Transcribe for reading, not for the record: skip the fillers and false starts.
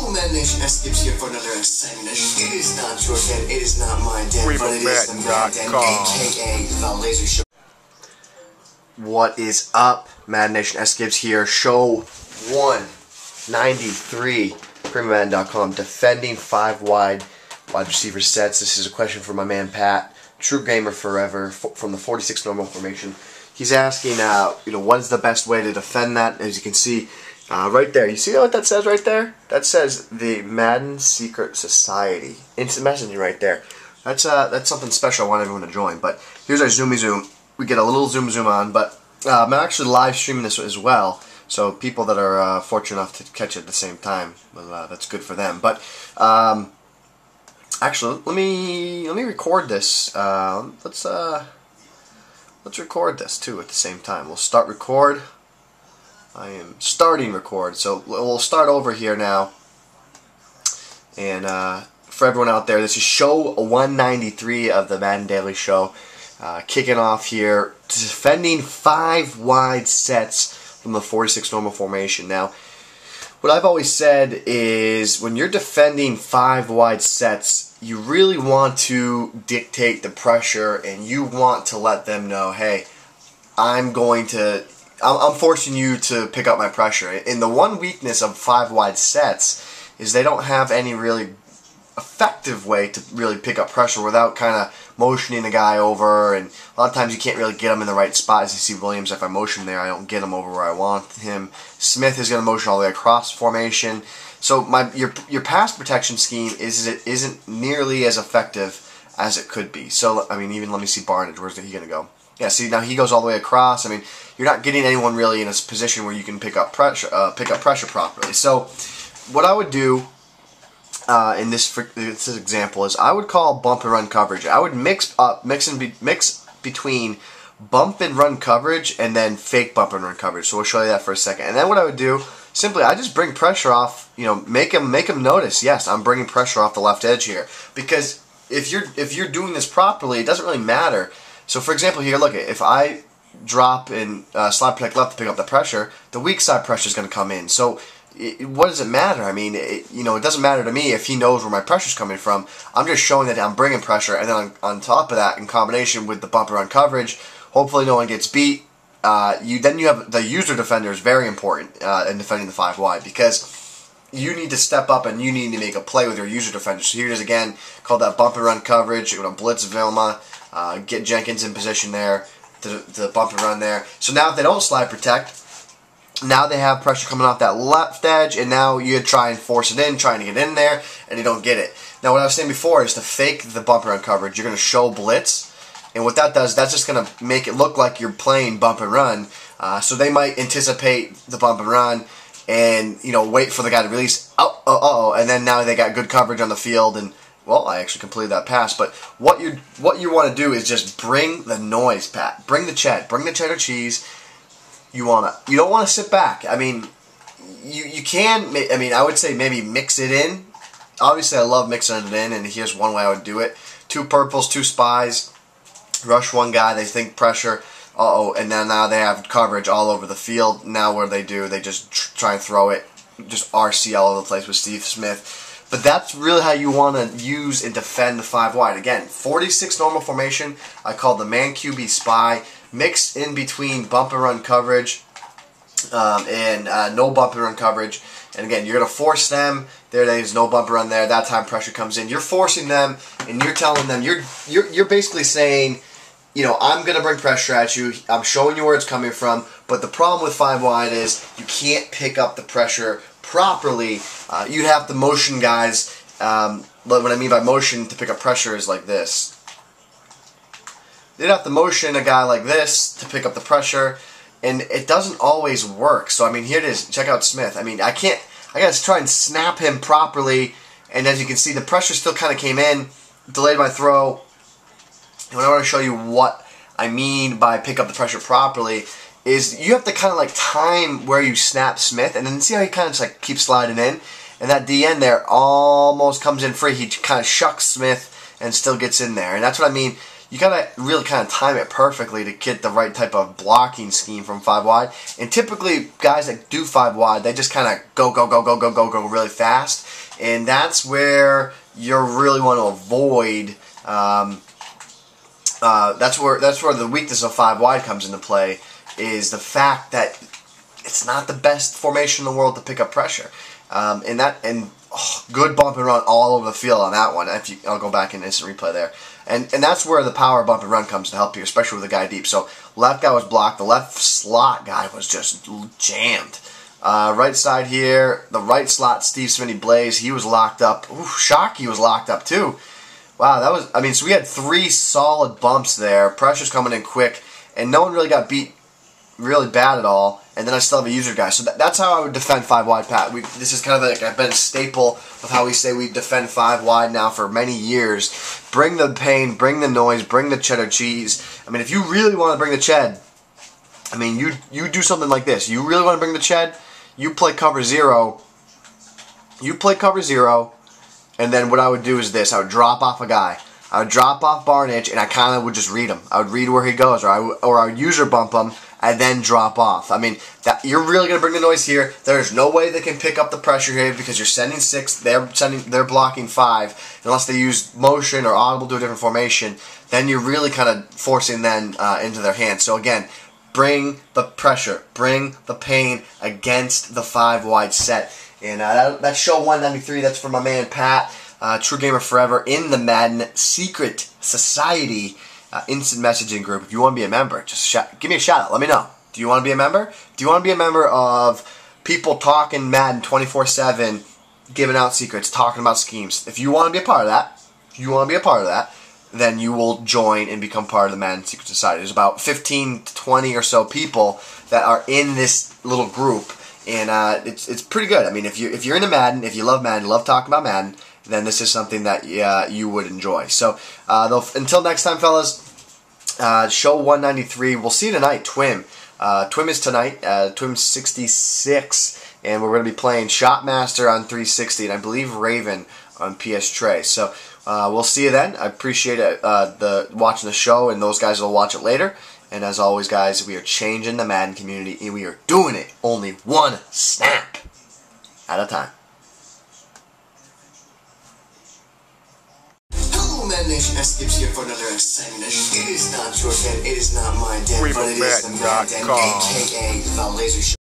Hello, Madden Nation. Skips here for another exciting edition. It is not your den, it is not my den, but it is the Madden, aka the Laser Show. What is up, Madden Nation? Skips here. Show 193. PremiumMadden.com. Defending 5 wide receiver sets. This is a question for my man Pat, True Gamer Forever, from the 46 normal formation. He's asking, what is the best way to defend that? As you can see, right there. You see what that says right there? That says the Madden Secret Society. Instant messaging right there. That's something special I want everyone to join. But here's our zoomy zoom. We get a little zoom on, but I'm actually live streaming this as well. So people that are fortunate enough to catch it at the same time, well, that's good for them. But actually, let me record this. Let's record this too at the same time. We'll start record. I am starting record, so we'll start over here now. And for everyone out there, this is show 193 of the Madden Daily Show. Kicking off here, defending 5 wide sets from the 46 normal formation. Now, what I've always said is when you're defending 5 wide sets, you really want to dictate the pressure and you want to let them know, hey, I'm forcing you to pick up my pressure. And the one weakness of 5 wide sets is they don't have any really effective way to really pick up pressure without kind of motioning the guy over, and a lot of times you can't really get him in the right spot. As you see Williams, if I motion there, I don't get him over where I want him. Smith is going to motion all the way across formation. So your pass protection scheme isn't nearly as effective as it could be. So I mean, even let me see Barnage. Where's he going to go? Yeah, see now he goes all the way across. I mean, you're not getting anyone really in a position where you can pick up pressure properly. So what I would do in this example is I would call bump and run coverage. I would mix between bump and run coverage and then fake bump and run coverage. So we'll show you that for a second. And then what I would do, simply, I just bring pressure off. Make him notice. Yes, I'm bringing pressure off the left edge here, because if you're doing this properly, it doesn't really matter. So for example, here, look, if I drop and slide protect left to pick up the pressure, the weak side pressure is going to come in. So what does it matter? I mean, it doesn't matter to me if he knows where my pressure is coming from. I'm just showing that I'm bringing pressure, and then on top of that, in combination with the bump and run coverage, hopefully no one gets beat. Then you have the user defender is very important in defending the 5 wide, because you need to step up and you need to make a play with your user defender. So here it is again, called that bump and run coverage. You're going to blitz Vilma, get Jenkins in position there, to bump and run there. So now if they don't slide protect, now they have pressure coming off that left edge, and now you try and force it in, trying to get in there, and you don't get it. Now what I was saying before is to fake the bump and run coverage. You're going to show blitz, and what that does, that's just going to make it look like you're playing bump and run. So they might anticipate the bump and run and wait for the guy to release. And then now they got good coverage on the field, and well, I actually completed that pass. But what you want to do is just bring the noise, Pat. Bring the cheddar cheese. You don't want to sit back. I mean, you can. I mean, I would say maybe mix it in. Obviously, I love mixing it in, and here's one way I would do it: 2 purples, 2 spies, rush 1 guy. They think pressure. And then now they have coverage all over the field. Now what do? They just try and throw it, just RC all over the place with Steve Smith. But that's really how you want to use and defend the 5 wide. Again, 46 normal formation. I call the man QB spy. Mixed in between bump and run coverage and no bump and run coverage. And again, you're going to force them. There's no bump and run there. That time pressure comes in. You're forcing them, and you're telling them, you're basically saying, I'm going to bring pressure at you. I'm showing you where it's coming from. But the problem with 5 wide is you can't pick up the pressure properly. You'd have to motion guys. What I mean by motion to pick up pressure is like this. They'd have to motion a guy like this to pick up the pressure, and it doesn't always work. So I mean, here it is. Check out Smith. I mean, I got to try and snap him properly, and as you can see, the pressure still kind of came in, delayed my throw. And what I want to show you what I mean by pick up the pressure properly is you have to kind of like time where you snap Smith, and then see how he kind of just like keeps sliding in, and that DN there almost comes in free. He kind of shucks Smith and still gets in there, and that's what I mean. you gotta really kind of time it perfectly to get the right type of blocking scheme from 5 wide. And typically, guys that do 5 wide, they just kind of go really fast, and that's where you really want to avoid. That's where the weakness of 5 wide comes into play, is the fact that it's not the best formation in the world to pick up pressure. Good bump and run all over the field on that one. I'll go back and instant replay there. And that's where the power bump and run comes to help you, especially with the guy deep. So left guy was blocked. The left slot guy was just jammed. Right side here, the right slot, Steve Smitty Blaze, he was locked up. Ooh, Shockey was locked up too. Wow, that was, I mean, so we had 3 solid bumps there. Pressure's coming in quick, and no one really got beat really bad at all. And then I still have a user guy. So that's how I would defend 5 wide, Pat. This is kind of like a staple of how we say we defend 5 wide now for many years. Bring the pain, bring the noise, bring the cheddar cheese. I mean, if you really want to bring the ched, I mean, you do something like this. You really want to bring the ched, you play cover 0. You play cover 0, and then what I would do is this. I would drop off a guy. I would drop off Barnage, and I kind of would just read him. I would read where he goes, or I would user bump him, and then drop off. I mean, you're really going to bring the noise here. There's no way they can pick up the pressure here because you're sending 6, they're blocking 5. Unless they use motion or audible to a different formation, then you're really kind of forcing them into their hands. So again, bring the pressure, bring the pain against the 5 wide set. And that's show 193. That's for my man Pat, True Gamer Forever, in the Madden Secret Society instant messaging group. If you want to be a member, just give me a shout out. Let me know. Do you want to be a member? Do you want to be a member of people talking Madden 24/7, giving out secrets, talking about schemes? If you want to be a part of that, then you will join and become part of the Madden Secret Society. There's about 15 to 20 or so people that are in this little group, and it's pretty good. I mean, if you're into Madden, if you love Madden, love talking about Madden, then this is something that you would enjoy. So until next time, fellas, show 193. We'll see you tonight, Twim. Twim is tonight, Twim 66, and we're going to be playing Shotmaster on 360, and I believe Raven on PS Tray. So we'll see you then. I appreciate watching the show, and those guys will watch it later. And as always, guys, we are changing the Madden community, and we are doing it only one snap at a time. Madden Nation, Skips here for another exciting edition. It is not your den, it is not my den, but it is the Madden, aka the Laser Show.